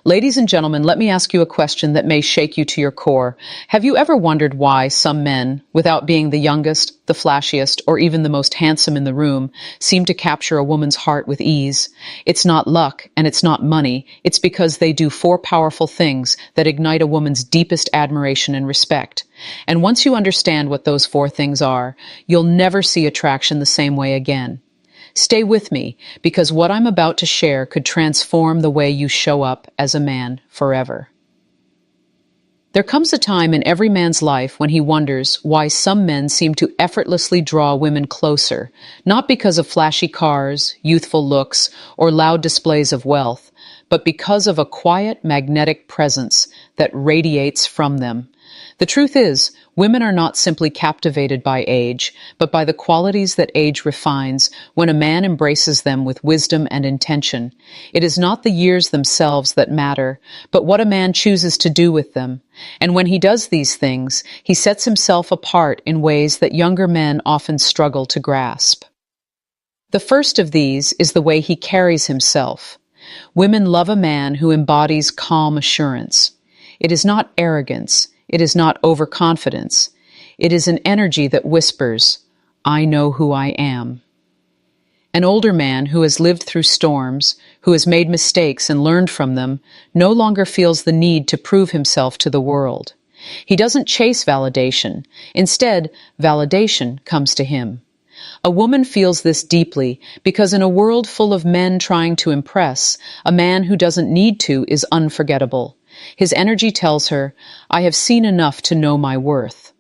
Ladies and gentlemen, let me ask you a question that may shake you to your core. Have you ever wondered why some men, without being the youngest, the flashiest, or even the most handsome in the room, seem to capture a woman's heart with ease? It's not luck, and it's not money. It's because they do four powerful things that ignite a woman's deepest admiration and respect. And once you understand what those four things are, you'll never see attraction the same way again. Stay with me, because what I'm about to share could transform the way you show up as a man forever. There comes a time in every man's life when he wonders why some men seem to effortlessly draw women closer, not because of flashy cars, youthful looks, or loud displays of wealth, but because of a quiet, magnetic presence that radiates from them. The truth is, women are not simply captivated by age, but by the qualities that age refines when a man embraces them with wisdom and intention. It is not the years themselves that matter, but what a man chooses to do with them. And when he does these things, he sets himself apart in ways that younger men often struggle to grasp. The first of these is the way he carries himself. Women love a man who embodies calm assurance. It is not arrogance. It is not overconfidence. It is an energy that whispers, "I know who I am." An older man who has lived through storms, who has made mistakes and learned from them, no longer feels the need to prove himself to the world. He doesn't chase validation. Instead, validation comes to him. A woman feels this deeply because in a world full of men trying to impress, a man who doesn't need to is unforgettable. His energy tells her, "I have seen enough to know my worth."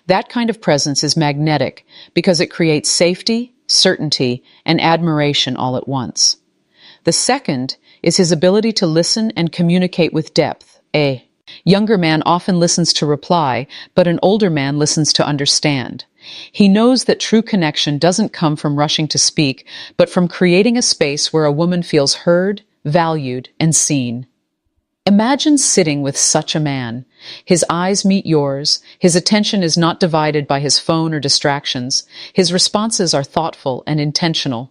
That kind of presence is magnetic because it creates safety, certainty, and admiration all at once. The second is his ability to listen and communicate with depth. A younger man often listens to reply, but an older man listens to understand. He knows that true connection doesn't come from rushing to speak, but from creating a space where a woman feels heard, valued, and seen. Imagine sitting with such a man. His eyes meet yours. His attention is not divided by his phone or distractions. His responses are thoughtful and intentional.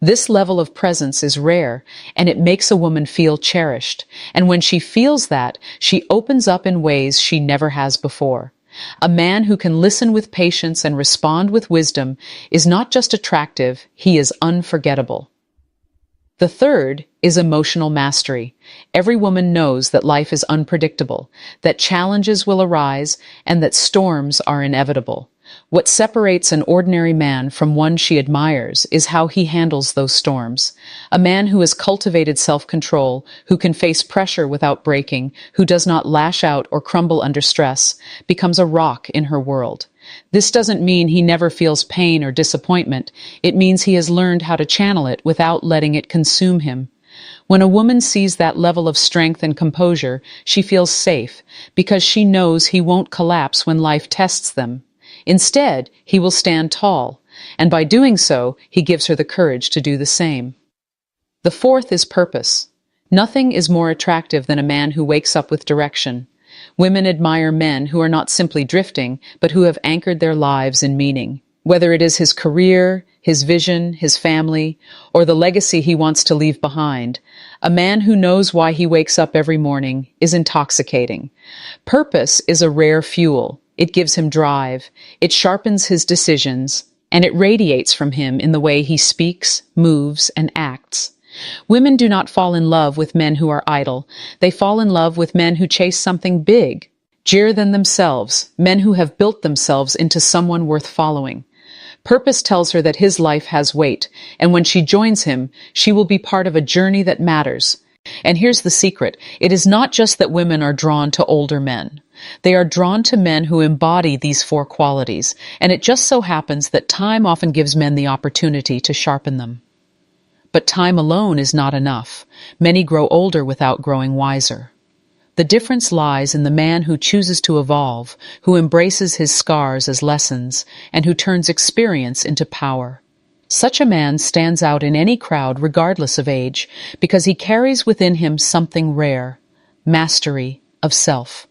This level of presence is rare, and it makes a woman feel cherished. And when she feels that, she opens up in ways she never has before. A man who can listen with patience and respond with wisdom is not just attractive, he is unforgettable. The third is emotional mastery. Every woman knows that life is unpredictable, that challenges will arise, and that storms are inevitable. What separates an ordinary man from one she admires is how he handles those storms. A man who has cultivated self-control, who can face pressure without breaking, who does not lash out or crumble under stress, becomes a rock in her world. This doesn't mean he never feels pain or disappointment. It means he has learned how to channel it without letting it consume him. When a woman sees that level of strength and composure, she feels safe because she knows he won't collapse when life tests them. Instead, he will stand tall, and by doing so, he gives her the courage to do the same. The fourth is purpose. Nothing is more attractive than a man who wakes up with direction. Women admire men who are not simply drifting, but who have anchored their lives in meaning. Whether it is his career, his vision, his family, or the legacy he wants to leave behind, a man who knows why he wakes up every morning is intoxicating. Purpose is a rare fuel. It gives him drive, it sharpens his decisions, and it radiates from him in the way he speaks, moves, and acts. Women do not fall in love with men who are idle. They fall in love with men who chase something big, bigger than themselves, men who have built themselves into someone worth following. Purpose tells her that his life has weight, and when she joins him, she will be part of a journey that matters. And here's the secret. It is not just that women are drawn to older men. They are drawn to men who embody these four qualities, and it just so happens that time often gives men the opportunity to sharpen them. But time alone is not enough. Many grow older without growing wiser. The difference lies in the man who chooses to evolve, who embraces his scars as lessons, and who turns experience into power. Such a man stands out in any crowd regardless of age, because he carries within him something rare, mastery of self.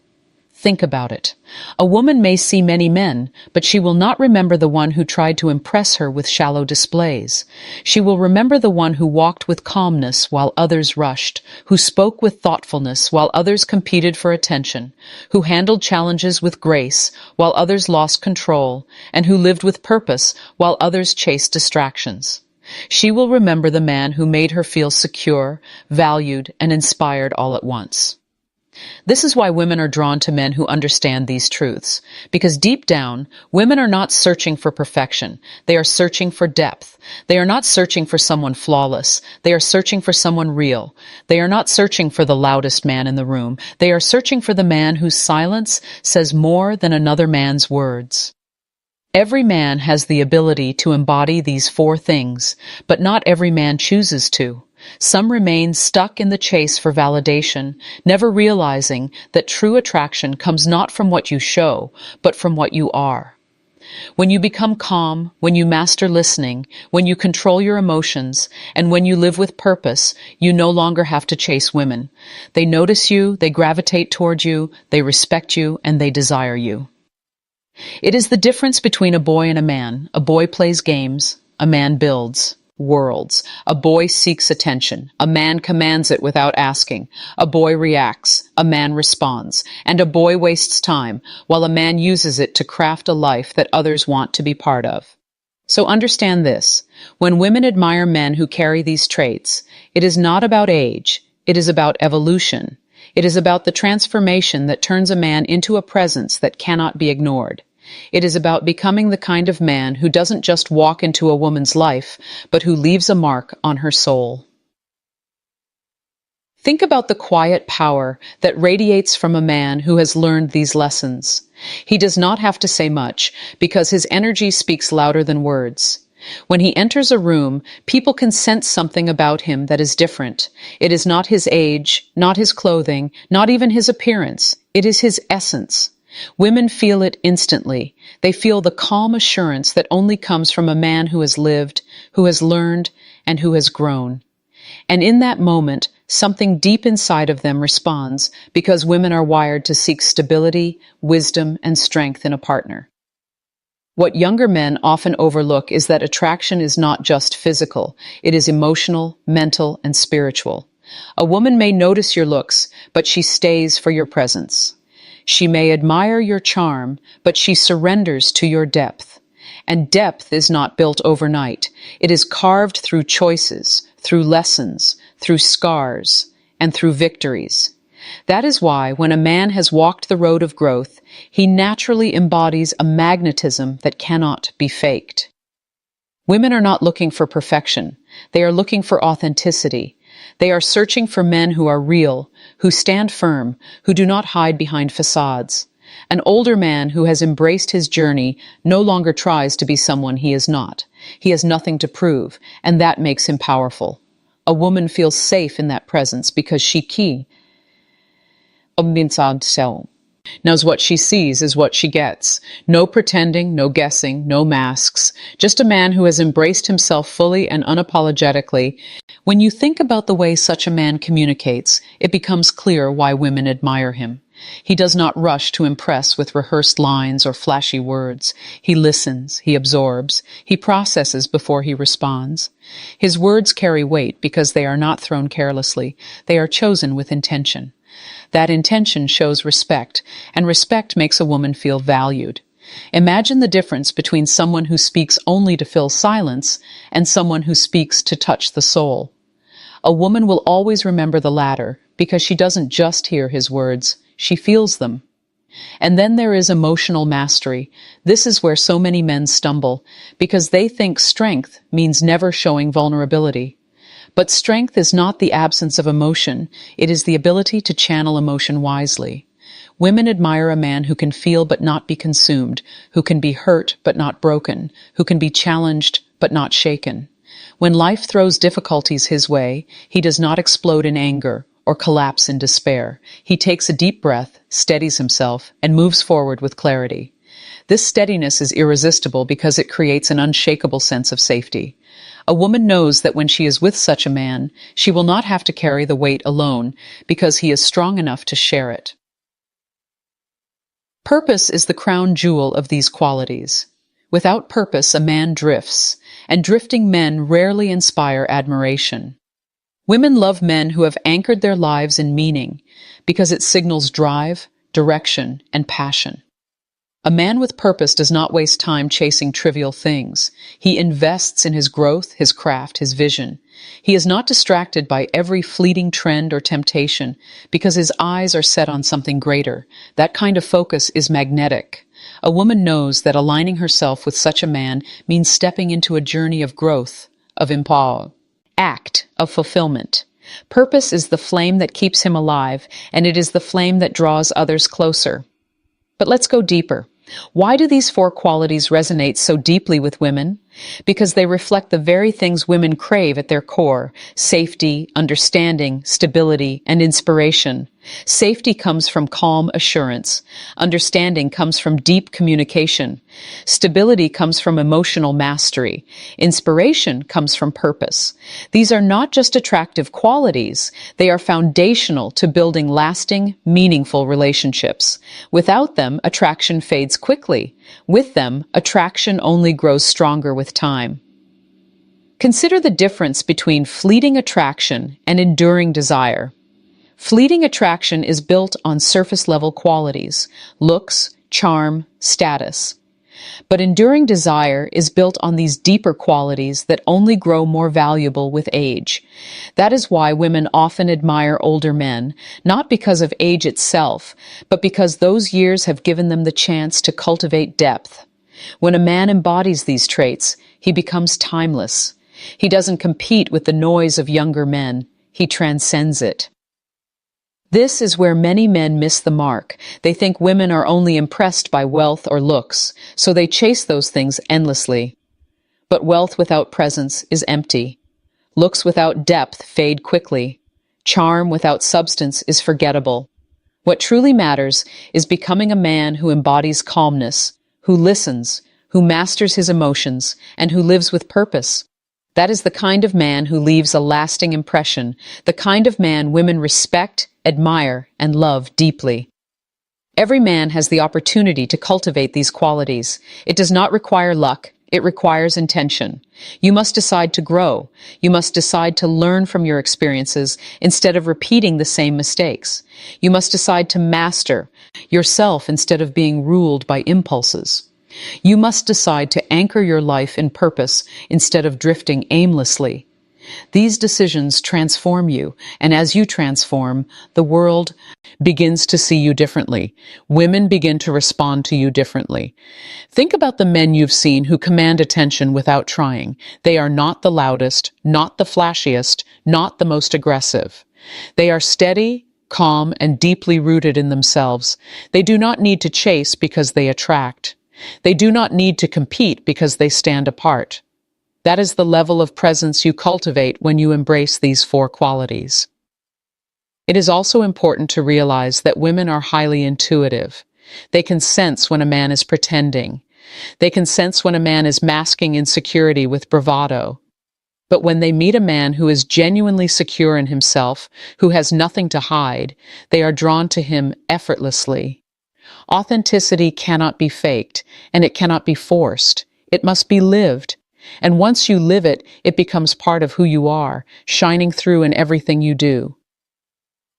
Think about it. A woman may see many men, but she will not remember the one who tried to impress her with shallow displays. She will remember the one who walked with calmness while others rushed, who spoke with thoughtfulness while others competed for attention, who handled challenges with grace while others lost control, and who lived with purpose while others chased distractions. She will remember the man who made her feel secure, valued, and inspired all at once. This is why women are drawn to men who understand these truths. Because deep down, women are not searching for perfection. They are searching for depth. They are not searching for someone flawless. They are searching for someone real. They are not searching for the loudest man in the room. They are searching for the man whose silence says more than another man's words. Every man has the ability to embody these four things, but not every man chooses to. Some remain stuck in the chase for validation, never realizing that true attraction comes not from what you show, but from what you are. When you become calm, when you master listening, when you control your emotions, and when you live with purpose, you no longer have to chase women. They notice you, they gravitate toward you, they respect you, and they desire you. It is the difference between a boy and a man. A boy plays games, a man builds worlds. A boy seeks attention. A man commands it without asking. A boy reacts. A man responds. And a boy wastes time, while a man uses it to craft a life that others want to be part of. So understand this. When women admire men who carry these traits, it is not about age. It is about evolution. It is about the transformation that turns a man into a presence that cannot be ignored. It is about becoming the kind of man who doesn't just walk into a woman's life, but who leaves a mark on her soul. Think about the quiet power that radiates from a man who has learned these lessons. He does not have to say much, because his energy speaks louder than words. When he enters a room, people can sense something about him that is different. It is not his age, not his clothing, not even his appearance. It is his essence. Women feel it instantly. They feel the calm assurance that only comes from a man who has lived, who has learned, and who has grown. And in that moment, something deep inside of them responds, because women are wired to seek stability, wisdom, and strength in a partner. What younger men often overlook is that attraction is not just physical. It is emotional, mental, and spiritual. A woman may notice your looks, but she stays for your presence. She may admire your charm, but she surrenders to your depth. And depth is not built overnight. It is carved through choices, through lessons, through scars, and through victories. That is why, when a man has walked the road of growth, he naturally embodies a magnetism that cannot be faked. Women are not looking for perfection. They are looking for authenticity. They are searching for men who are real, who stand firm, who do not hide behind facades. An older man who has embraced his journey no longer tries to be someone he is not. He has nothing to prove, and that makes him powerful. A woman feels safe in that presence because she knows what she sees is what she gets. No pretending, no guessing, no masks. Just a man who has embraced himself fully and unapologetically. When you think about the way such a man communicates, it becomes clear why women admire him. He does not rush to impress with rehearsed lines or flashy words. He listens, he absorbs, he processes before he responds. His words carry weight because they are not thrown carelessly. They are chosen with intention. That intention shows respect, and respect makes a woman feel valued. Imagine the difference between someone who speaks only to fill silence and someone who speaks to touch the soul. A woman will always remember the latter because she doesn't just hear his words, she feels them. And then there is emotional mastery. This is where so many men stumble, because they think strength means never showing vulnerability. But strength is not the absence of emotion. It is the ability to channel emotion wisely. Women admire a man who can feel but not be consumed, who can be hurt but not broken, who can be challenged but not shaken. When life throws difficulties his way, he does not explode in anger or collapse in despair. He takes a deep breath, steadies himself, and moves forward with clarity. This steadiness is irresistible because it creates an unshakable sense of safety. A woman knows that when she is with such a man, she will not have to carry the weight alone because he is strong enough to share it. Purpose is the crown jewel of these qualities. Without purpose, a man drifts, and drifting men rarely inspire admiration. Women love men who have anchored their lives in meaning because it signals drive, direction, and passion. A man with purpose does not waste time chasing trivial things. He invests in his growth, his craft, his vision. He is not distracted by every fleeting trend or temptation because his eyes are set on something greater. That kind of focus is magnetic. A woman knows that aligning herself with such a man means stepping into a journey of growth, of empower, act, of fulfillment. Purpose is the flame that keeps him alive, and it is the flame that draws others closer. But let's go deeper. Why do these four qualities resonate so deeply with women? Because they reflect the very things women crave at their core: safety, understanding, stability, and inspiration. Safety comes from calm assurance. Understanding comes from deep communication. Stability comes from emotional mastery. Inspiration comes from purpose. These are not just attractive qualities. They are foundational to building lasting, meaningful relationships. Without them, attraction fades quickly. With them, attraction only grows stronger with time. Consider the difference between fleeting attraction and enduring desire. Fleeting attraction is built on surface-level qualities: looks, charm, status. But enduring desire is built on these deeper qualities that only grow more valuable with age. That is why women often admire older men, not because of age itself, but because those years have given them the chance to cultivate depth. When a man embodies these traits, he becomes timeless. He doesn't compete with the noise of younger men. He transcends it. This is where many men miss the mark. They think women are only impressed by wealth or looks, so they chase those things endlessly. But wealth without presence is empty. Looks without depth fade quickly. Charm without substance is forgettable. What truly matters is becoming a man who embodies calmness, who listens, who masters his emotions, and who lives with purpose. That is the kind of man who leaves a lasting impression, the kind of man women respect, admire, and love deeply. Every man has the opportunity to cultivate these qualities. It does not require luck. It requires intention. You must decide to grow. You must decide to learn from your experiences instead of repeating the same mistakes. You must decide to master yourself instead of being ruled by impulses. You must decide to anchor your life in purpose instead of drifting aimlessly. These decisions transform you, and as you transform, the world begins to see you differently. Women begin to respond to you differently. Think about the men you've seen who command attention without trying. They are not the loudest, not the flashiest, not the most aggressive. They are steady, calm, and deeply rooted in themselves. They do not need to chase because they attract. They do not need to compete because they stand apart. That is the level of presence you cultivate when you embrace these four qualities. It is also important to realize that women are highly intuitive. They can sense when a man is pretending. They can sense when a man is masking insecurity with bravado. But when they meet a man who is genuinely secure in himself, who has nothing to hide, they are drawn to him effortlessly. Authenticity cannot be faked, and it cannot be forced. It must be lived. And once you live it, it becomes part of who you are, shining through in everything you do.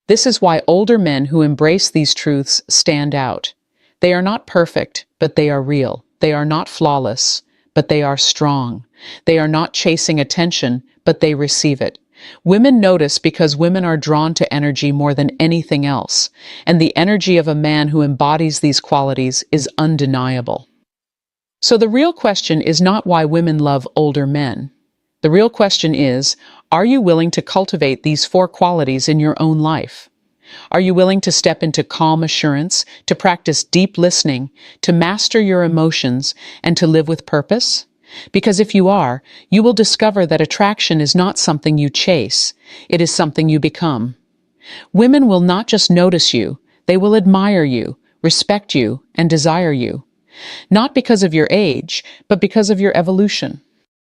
This is why older men who embrace these truths stand out. They are not perfect, but they are real. They are not flawless, but they are strong. They are not chasing attention, but they receive it. Women notice because women are drawn to energy more than anything else, and the energy of a man who embodies these qualities is undeniable. So the real question is not why women love older men. The real question is, are you willing to cultivate these four qualities in your own life? Are you willing to step into calm assurance, to practice deep listening, to master your emotions, and to live with purpose? Because if you are, you will discover that attraction is not something you chase, it is something you become. Women will not just notice you, they will admire you, respect you, and desire you. Not because of your age, but because of your evolution.